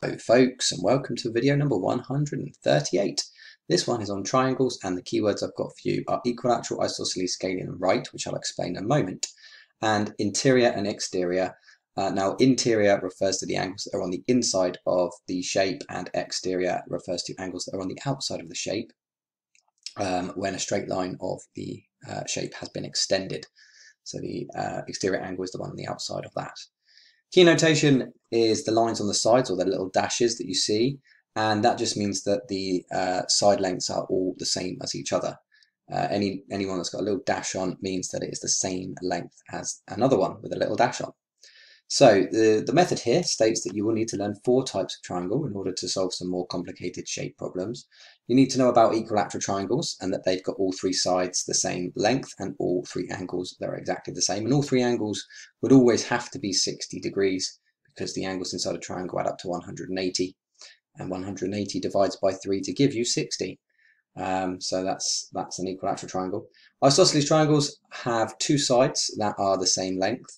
Hello folks, and welcome to video number 138. This one is on triangles, and the keywords I've got for you are equilateral, isosceles, scalene and right, which I'll explain in a moment, and interior and exterior. Now interior refers to the angles that are on the inside of the shape, and exterior refers to angles that are on the outside of the shape when a straight line of the shape has been extended. So the exterior angle is the one on the outside of that. Key notation is the lines on the sides, or the little dashes that you see, and that just means that the side lengths are all the same as each other. Anyone that's got a little dash on means that it is the same length as another one with a little dash on. So the method here states that you will need to learn 4 types of triangle in order to solve some more complicated shape problems. You need to know about equilateral triangles and that they've got all 3 sides the same length and all 3 angles that are exactly the same. And all 3 angles would always have to be 60 degrees because the angles inside a triangle add up to 180. And 180 divides by 3 to give you 60. So that's an equilateral triangle. Isosceles triangles have 2 sides that are the same length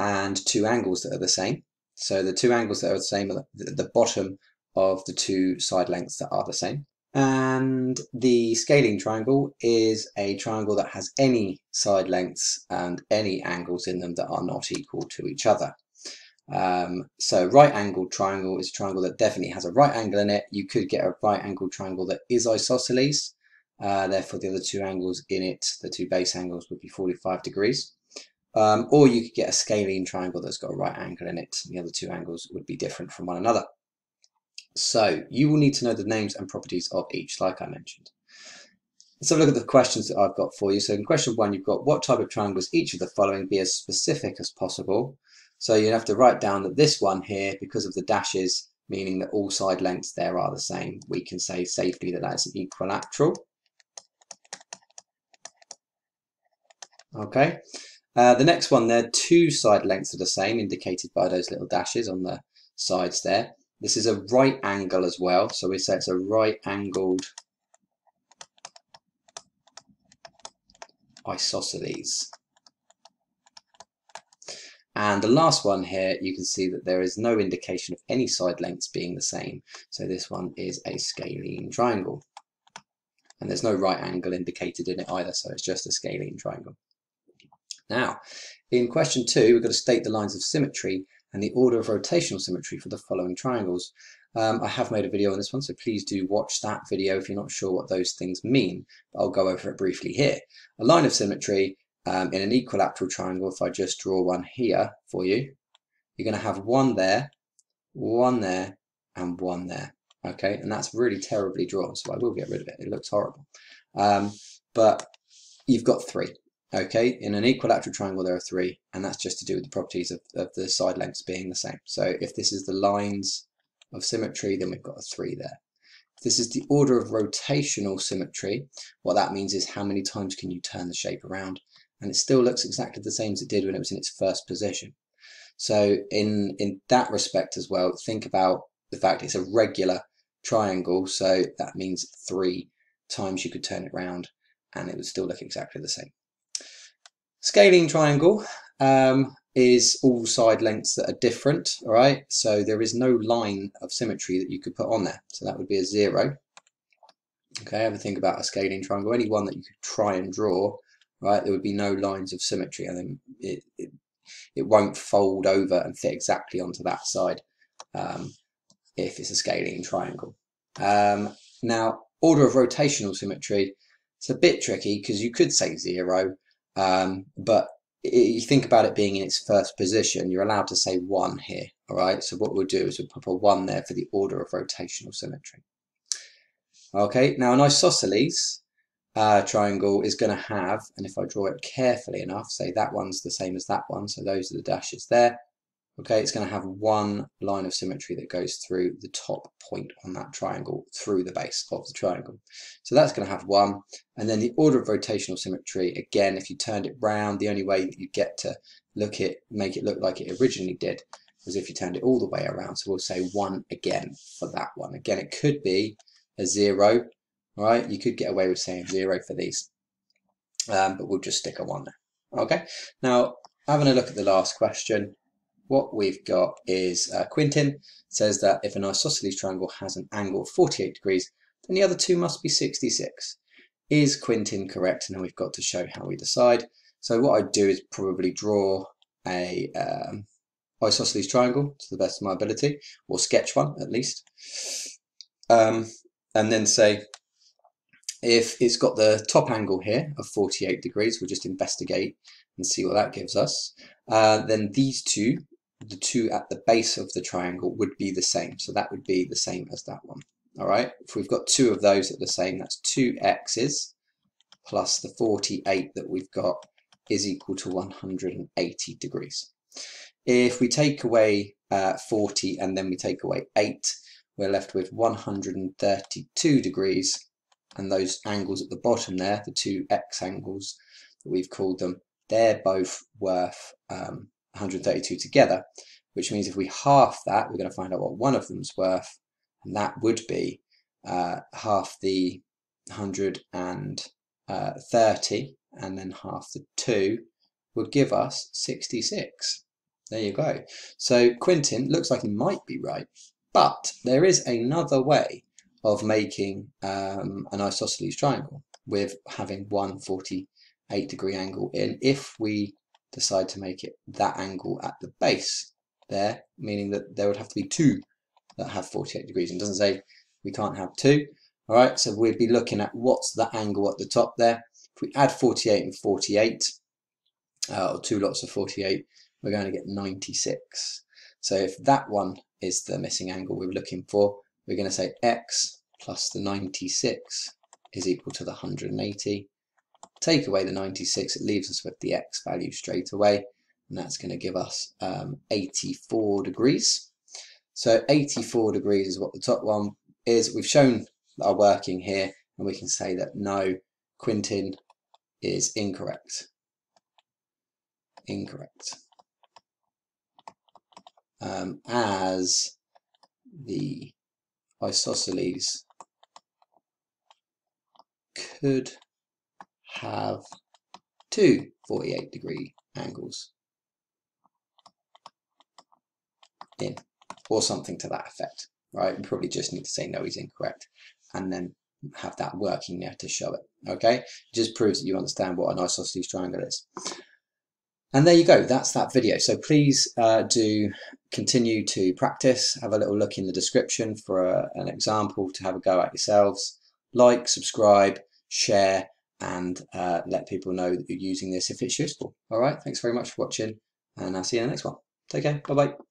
and 2 angles that are the same. So the 2 angles that are the same are the bottom of the 2 side lengths that are the same. And the scalene triangle is a triangle that has any side lengths and any angles in them that are not equal to each other. So right angled triangle is a triangle that definitely has a right angle in it. You could get a right angled triangle that is isosceles. Therefore the other 2 angles in it, the 2 base angles, would be 45 degrees. Or you could get a scalene triangle that's got a right angle in it, and the other 2 angles would be different from one another. So you will need to know the names and properties of each, like I mentioned. Let's have a look at the questions that I've got for you. So in question 1, you've got what type of triangle is each of the following? Be as specific as possible. So you have to write down that this one here, because of the dashes, meaning that all side lengths there are the same, we can say safely that that's an equilateral. Okay. The next one there, 2 side lengths are the same, indicated by those little dashes on the sides there. This is a right angle as well, so we say it's a right angled isosceles. And the last one here, you can see that there is no indication of any side lengths being the same, so this one is a scalene triangle. And there's no right angle indicated in it either, so it's just a scalene triangle. Now, in question 2, we've got to state the lines of symmetry and the order of rotational symmetry for the following triangles. I have made a video on this one, so please do watch that video if you're not sure what those things mean. But I'll go over it briefly here. A line of symmetry in an equilateral triangle, if I just draw one here for you, you're going to have one there, and one there. Okay, and that's really terribly drawn, so I will get rid of it. It looks horrible. But you've got 3. Okay, in an equilateral triangle there are 3, and that's just to do with the properties of the side lengths being the same. So if this is the lines of symmetry, then we've got a 3 there. If this is the order of rotational symmetry, what that means is how many times can you turn the shape around, and it still looks exactly the same as it did when it was in its first position. So in that respect as well, think about the fact it's a regular triangle, so that means 3 times you could turn it around and it would still look exactly the same. Scalene triangle is all side lengths that are different, all right? So there is no line of symmetry that you could put on there. So that would be a 0. Okay, have a think about a scalene triangle. Any one that you could try and draw, right? There would be no lines of symmetry, and then it won't fold over and fit exactly onto that side if it's a scalene triangle. Now, order of rotational symmetry, it's a bit tricky because you could say 0. But you think about it being in its first position, you're allowed to say 1 here, all right? So what we'll do is we'll put a 1 there for the order of rotational symmetry. Okay, now an isosceles triangle is going to have, and if I draw it carefully enough, say that one's the same as that one, so those are the dashes there. Okay, it's going to have 1 line of symmetry that goes through the top point on that triangle through the base of the triangle. So that's going to have 1. And then the order of rotational symmetry, again, if you turned it round, the only way that you get to make it look like it originally did was if you turned it all the way around. So we'll say 1 again for that one. Again, it could be a 0, right? You could get away with saying 0 for these, but we'll just stick a 1 there. Okay, now having a look at the last question. what we've got is Quentin says that if an isosceles triangle has an angle of 48 degrees, then the other two must be 66. Is Quentin correct? And then we've got to show how we decide. So what I'd do is probably draw a isosceles triangle to the best of my ability, or sketch one at least, and then say if it's got the top angle here of 48 degrees, we'll just investigate and see what that gives us. Then these two, the two at the base of the triangle, would be the same. So that would be the same as that one. All right, if we've got two of those at the same, that's 2x's plus the 48 that we've got is equal to 180 degrees. If we take away 40 and then we take away 8, we're left with 132 degrees. And those angles at the bottom there, the two x angles that we've called them, they're both worth 132 together, which means if we half that, we're going to find out what one of them's worth, and that would be half the 130, and then half the 2 would give us 66. There you go. So Quentin looks like he might be right, but there is another way of making an isosceles triangle with having one 48 degree angle in, if we decide to make it that angle at the base there, meaning that there would have to be two that have 48 degrees. And it doesn't say we can't have two. All right, so we'd be looking at what's the angle at the top there. If we add 48 and 48, or two lots of 48, we're going to get 96. So if that one is the missing angle we're looking for, we're going to say x plus the 96 is equal to the 180. Take away the 96, it leaves us with the x value straight away, and that's going to give us 84 degrees. So 84 degrees is what the top one is. We've shown our working here, and we can say that no, Quentin is incorrect. As the isosceles could have two 48 degree angles in, or something to that effect, right? We probably just need to say no, he's incorrect, and then have that working there to show it. Okay, it just proves that you understand what an isosceles triangle is. And there you go, that's that video. So please do continue to practice. Have a little look in the description for an example to have a go at yourselves. Like, subscribe, share, and let people know that you're using this if it's useful. All right, thanks very much for watching, and I'll see you in the next one. Take care, bye-bye.